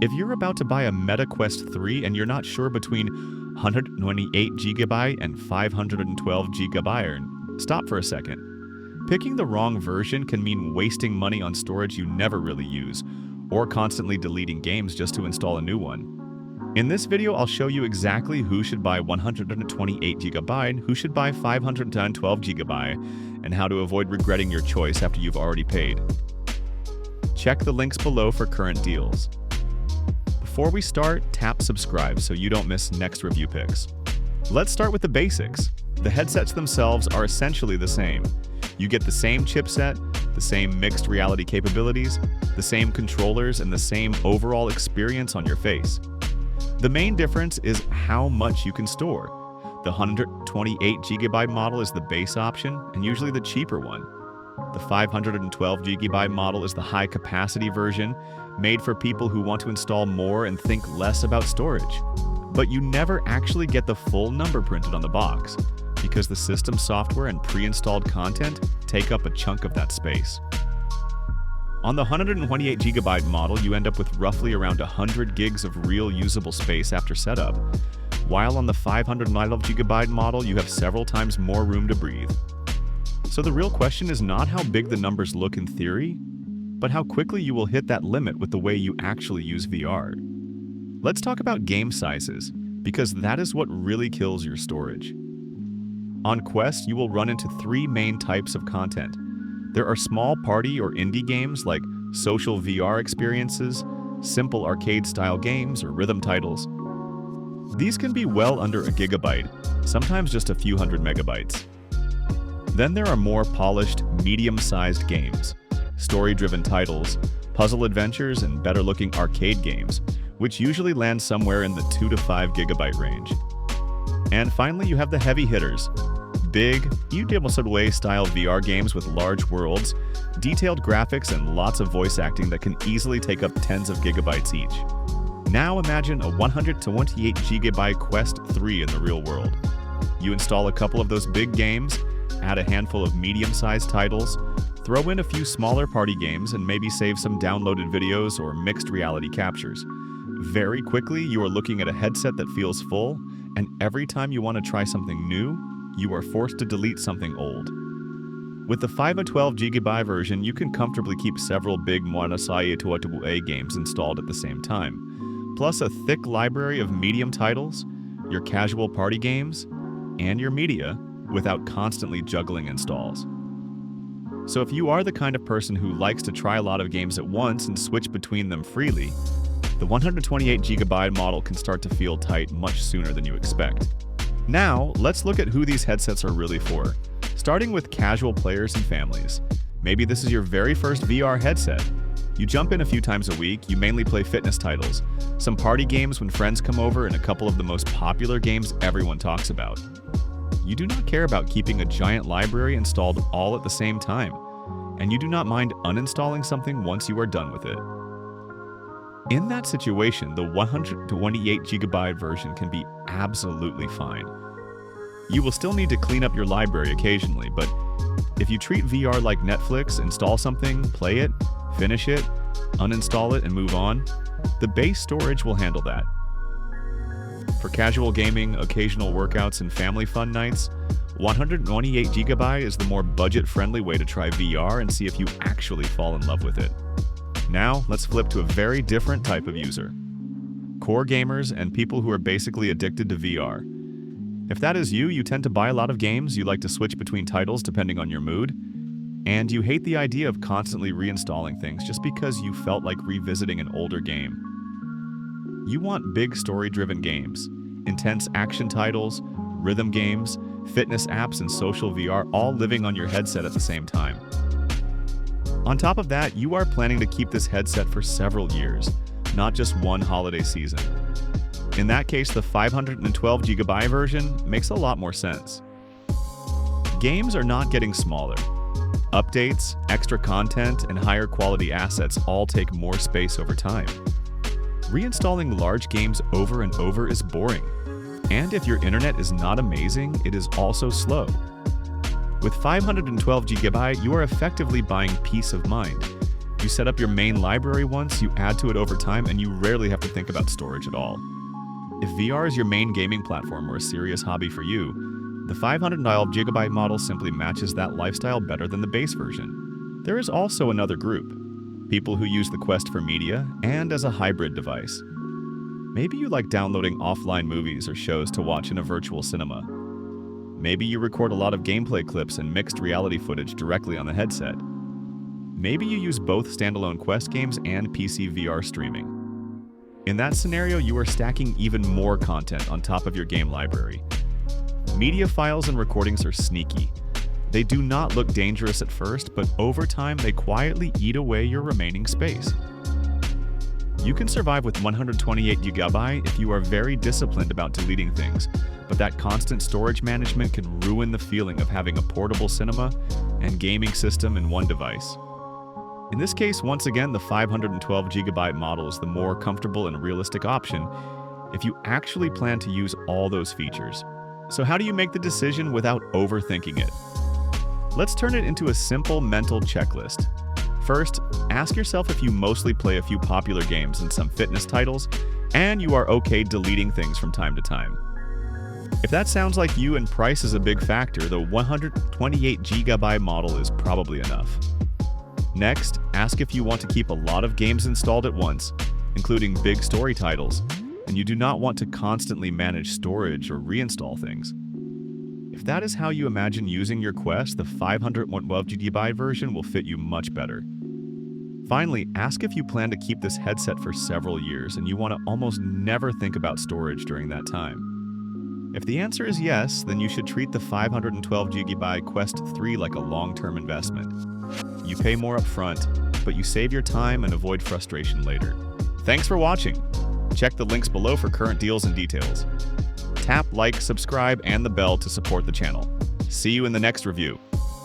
If you're about to buy a Meta Quest 3 and you're not sure between 128GB and 512GB, stop for a second. Picking the wrong version can mean wasting money on storage you never really use, or constantly deleting games just to install a new one. In this video, I'll show you exactly who should buy 128GB, who should buy 512GB, and how to avoid regretting your choice after you've already paid. Check the links below for current deals. Before we start, tap subscribe so you don't miss next review picks. Let's start with the basics. The headsets themselves are essentially the same. You get the same chipset, the same mixed reality capabilities, the same controllers, and the same overall experience on your face. The main difference is how much you can store. The 128GB model is the base option and usually the cheaper one. The 512GB model is the high-capacity version, made for people who want to install more and think less about storage. But you never actually get the full number printed on the box, because the system software and pre-installed content take up a chunk of that space. On the 128GB model, you end up with roughly around 100 gigs of real usable space after setup, while on the 512GB model, you have several times more room to breathe. So the real question is not how big the numbers look in theory, but how quickly you will hit that limit with the way you actually use VR. Let's talk about game sizes, because that is what really kills your storage. On Quest, you will run into three main types of content. There are small party or indie games like social VR experiences, simple arcade-style games, or rhythm titles. These can be well under a gigabyte, sometimes just a few hundred megabytes. Then there are more polished, medium-sized games, story-driven titles, puzzle adventures, and better-looking arcade games, which usually land somewhere in the 2 to 5 gigabyte range. And finally, you have the heavy hitters. Big, style VR games with large worlds, detailed graphics, and lots of voice acting that can easily take up tens of gigabytes each. Now imagine a 128GB Quest 3 in the real world. You install a couple of those big games, add a handful of medium-sized titles, throw in a few smaller party games, and maybe save some downloaded videos or mixed reality captures. Very quickly, you are looking at a headset that feels full, and every time you want to try something new, you are forced to delete something old. With the 512GB version, you can comfortably keep several big A games installed at the same time, plus a thick library of medium titles, your casual party games, and your media, without constantly juggling installs. So if you are the kind of person who likes to try a lot of games at once and switch between them freely, the 128GB model can start to feel tight much sooner than you expect. Now, let's look at who these headsets are really for, starting with casual players and families. Maybe this is your very first VR headset. You jump in a few times a week, you mainly play fitness titles, some party games when friends come over, and a couple of the most popular games everyone talks about. You do not care about keeping a giant library installed all at the same time, and you do not mind uninstalling something once you are done with it. In that situation, the 128GB version can be absolutely fine. You will still need to clean up your library occasionally, but if you treat VR like Netflix, install something, play it, finish it, uninstall it, and move on, the base storage will handle that. For casual gaming, occasional workouts, and family fun nights, 128GB is the more budget-friendly way to try VR and see if you actually fall in love with it. Now, let's flip to a very different type of user. Core gamers and people who are basically addicted to VR. If that is you, you tend to buy a lot of games, you like to switch between titles depending on your mood, and you hate the idea of constantly reinstalling things just because you felt like revisiting an older game. You want big story-driven games, intense action titles, rhythm games, fitness apps, and social VR all living on your headset at the same time. On top of that, you are planning to keep this headset for several years, not just one holiday season. In that case, the 512GB version makes a lot more sense. Games are not getting smaller. Updates, extra content, and higher quality assets all take more space over time. Reinstalling large games over and over is boring. And if your internet is not amazing, it is also slow. With 512GB, you are effectively buying peace of mind. You set up your main library once, you add to it over time, and you rarely have to think about storage at all. If VR is your main gaming platform or a serious hobby for you, the 512GB model simply matches that lifestyle better than the base version. There is also another group, people who use the Quest for media and as a hybrid device. Maybe you like downloading offline movies or shows to watch in a virtual cinema. Maybe you record a lot of gameplay clips and mixed reality footage directly on the headset. Maybe you use both standalone Quest games and PC VR streaming. In that scenario, you are stacking even more content on top of your game library. Media files and recordings are sneaky. They do not look dangerous at first, but over time they quietly eat away your remaining space. You can survive with 128GB if you are very disciplined about deleting things, but that constant storage management can ruin the feeling of having a portable cinema and gaming system in one device. In this case, once again, the 512GB model is the more comfortable and realistic option if you actually plan to use all those features. So how do you make the decision without overthinking it? Let's turn it into a simple mental checklist. First, ask yourself if you mostly play a few popular games and some fitness titles, and you are okay deleting things from time to time. If that sounds like you and price is a big factor, the 128GB model is probably enough. Next, ask if you want to keep a lot of games installed at once, including big story titles, and you do not want to constantly manage storage or reinstall things. If that is how you imagine using your Quest, the 512GB version will fit you much better. Finally, ask if you plan to keep this headset for several years and you want to almost never think about storage during that time. If the answer is yes, then you should treat the 512GB Quest 3 like a long-term investment. You pay more upfront, but you save your time and avoid frustration later. Thanks for watching. Check the links below for current deals and details. Tap like, subscribe, and the bell to support the channel. See you in the next review.